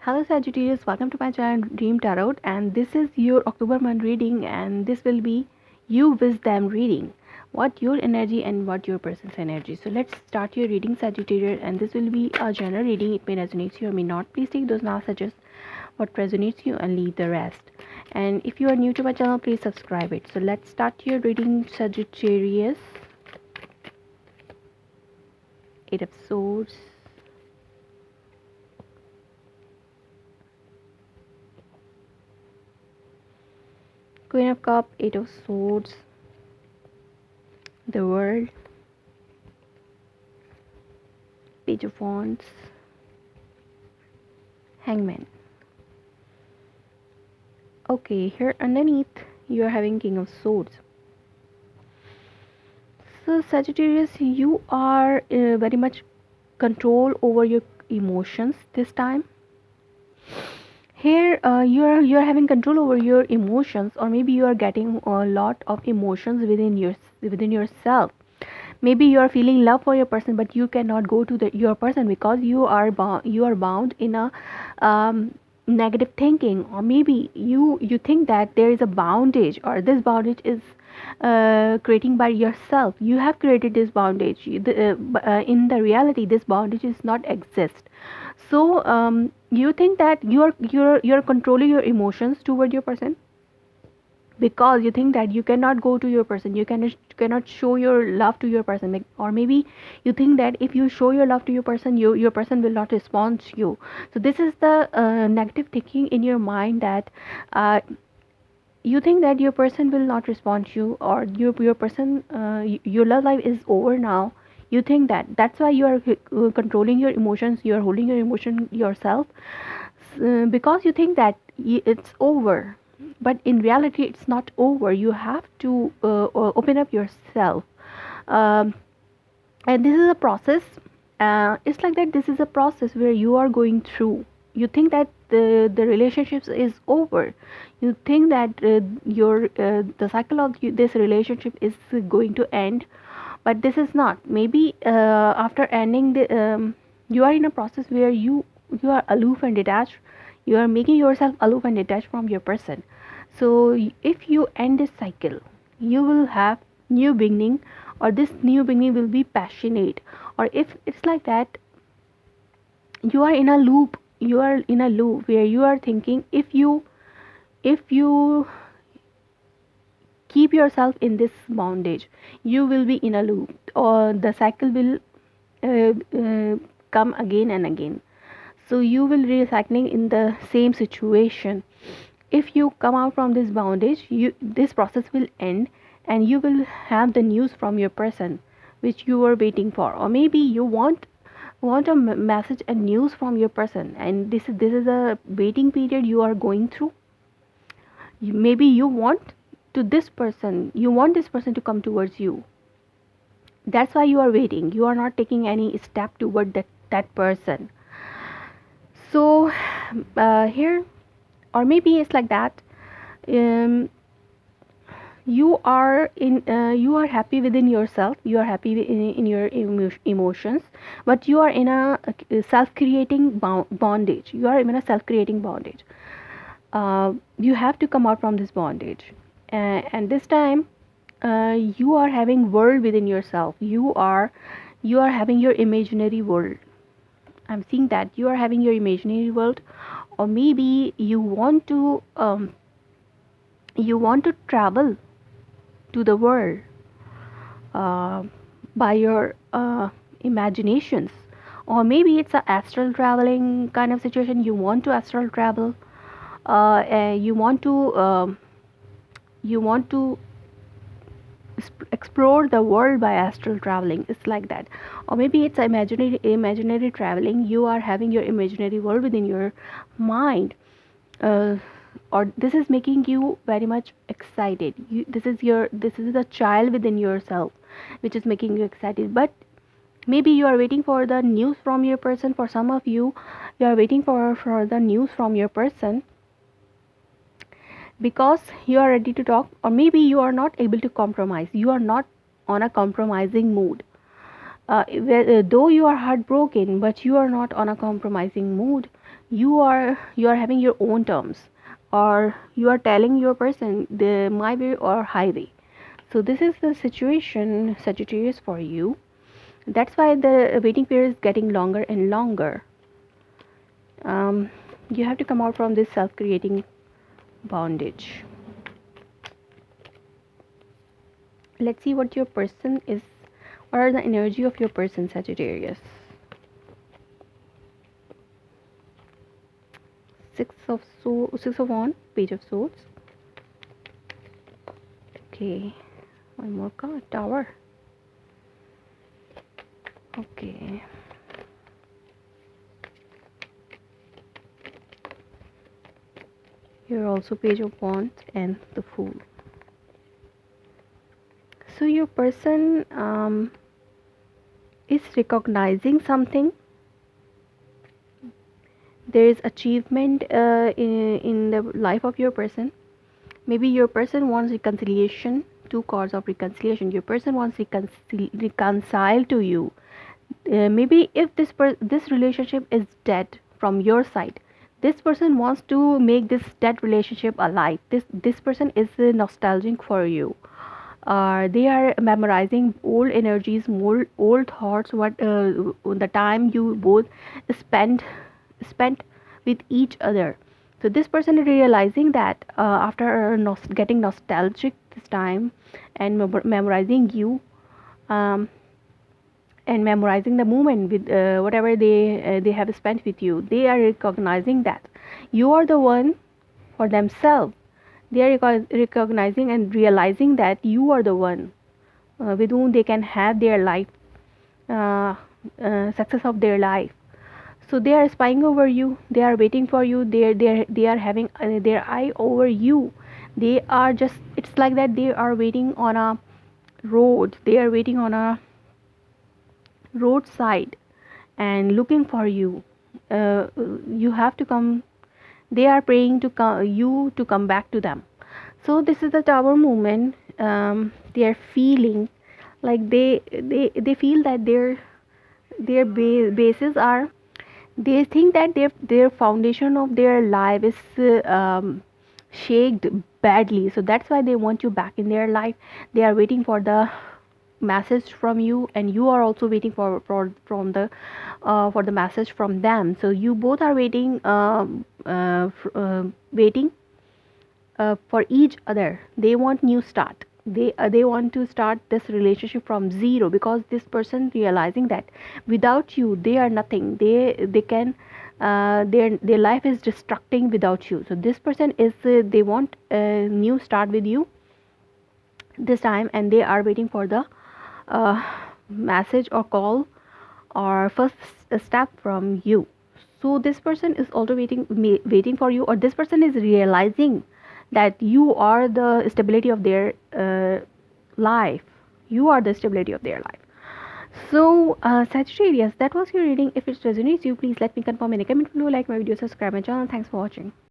Hello Sagittarius, welcome to my channel Dream Tarot, and this is your October month reading, and this will be you wisdom reading. What your energy and what your person's energy. So let's start your reading, Sagittarius, and this will be a general reading. It may resonate you or may not. Please take those messages what resonates you and leave the rest. And if you are new to my channel, please subscribe it. So let's start your reading, Sagittarius. Eight of Swords. Queen of Cups, Eight of Swords, the World, Page of Wands, Hangman. Okay, here underneath you are having King of Swords. So Sagittarius, you are very much control over your emotions this time. Here you're having control over your emotions, or maybe you are getting a lot of emotions within yourself. Maybe you are feeling love for your person, but you cannot go to your person because you are bound in a negative thinking, or maybe you think that there is a bondage, or this bondage is creating by yourself. You have created this bondage. In the reality, this bondage is not exist. So you think that you're controlling your emotions toward your person, because you think that you cannot go to your person, you cannot show your love to your person, or maybe you think that if you show your love to your person, your person will not respond to you. So this is the negative thinking in your mind, that you think that your person will not respond to you, or your person your love life is over now. You think that that's why you are controlling your emotions, you are holding your emotion yourself, because you think that it's over, but in reality it's not over. You have to open up yourself, um, and this is a process. It's like that, this is a process where you are going through. You think that the relationships is over. You think that your the cycle of this relationship is going to end, but this is not. Maybe after ending the you are in a process where you are aloof and detached. You are making yourself aloof and detached from your person. So if you end this cycle, you will have new beginning, or this new beginning will be passionate. Or if it's like that, you are in a loop. You are in a loop where you are thinking, if you keep yourself in this bondage, you will be in a loop, or the cycle will come again and again. So you will be recycling in the same situation. If you come out from this bondage, this process will end, and you will have the news from your person which you were waiting for. Or maybe you want a message and news from your person, and this is a waiting period you are going through. Maybe you want this person to come towards you. That's why you are waiting. You are not taking any step toward that person. So here, or maybe it's like that, um, you are happy within yourself, you are happy in your emotions, but you are in a self creating bondage. You are in a self creating bondage. You have to come out from this bondage, and this time you are having world within yourself. You are having your imaginary world. I'm seeing that you are having your imaginary world. Or maybe you want to travel to the world uh, by your imaginations. Or maybe it's a astral traveling kind of situation. You want to astral travel. You want to explore the world by astral traveling. It's like that. Or maybe it's imaginary traveling. You are having your imaginary world within your mind. uh, or this is making you very much excited. This is the child within yourself which is making you excited. But maybe you are waiting for the news from your person. For some of you, you are waiting for the news from your person because you are ready to talk. Or maybe you are not able to compromise. You are not on a compromising mood. Though you are heartbroken, but you are not on a compromising mood. you are having your own terms, or you are telling your person the my way or highway. So this is the situation, Sagittarius, for you. That's why the waiting period is getting longer and longer. um, you have to come out from this self-creating bondage. Let's see what your person is. What are the energy of your person, Sagittarius? Six of Wands, Page of Swords. Okay, one more card, Tower. Okay, here also Page of Wands and the Fool. So your person is recognizing something. There is achievement in the life of your person. Maybe your person wants reconciliation. Two cards of reconciliation. Your person wants reconcile to you. Maybe if this relationship is dead from your side, this person wants to make this dead relationship alive. This person is nostalgic for you. They are memorizing old energies, more old thoughts. What the time you both spent spent with each other. So this person is realizing that after getting nostalgic this time and memorizing you, um, and memorizing the moment with whatever they have spent with you, they are recognizing that you are the one for themselves. They are recognizing and realizing that you are the one with whom they can have their life, uh, success of their life. So they are spying over you, they are waiting for you, they are having their eye over you. They are just, it's like that they are waiting on a road, they are waiting on a roadside and looking for you. You have to come. They are praying to you to come back to them. So this is the Tower movement. They are feeling like they feel that their bases are, they think that their foundation of their life is shaked badly. So that's why they want you back in their life. They are waiting for the message from you, and you are also waiting for the message from them. So you both are waiting, waiting for each other. They want new start. They want to start this relationship from zero, because this person realizing that without you they are nothing. They can their life is destructing without you. So this person is they want a new start with you this time, and they are waiting for the uh, message or call or first step from you. So this person is also waiting for you, or this person is realizing that you are the stability of their life. You are the stability of their life. So Sagittarius, that was your reading. If it resonates you, please let me confirm in a comment below, like my video, subscribe my channel. Thanks for watching.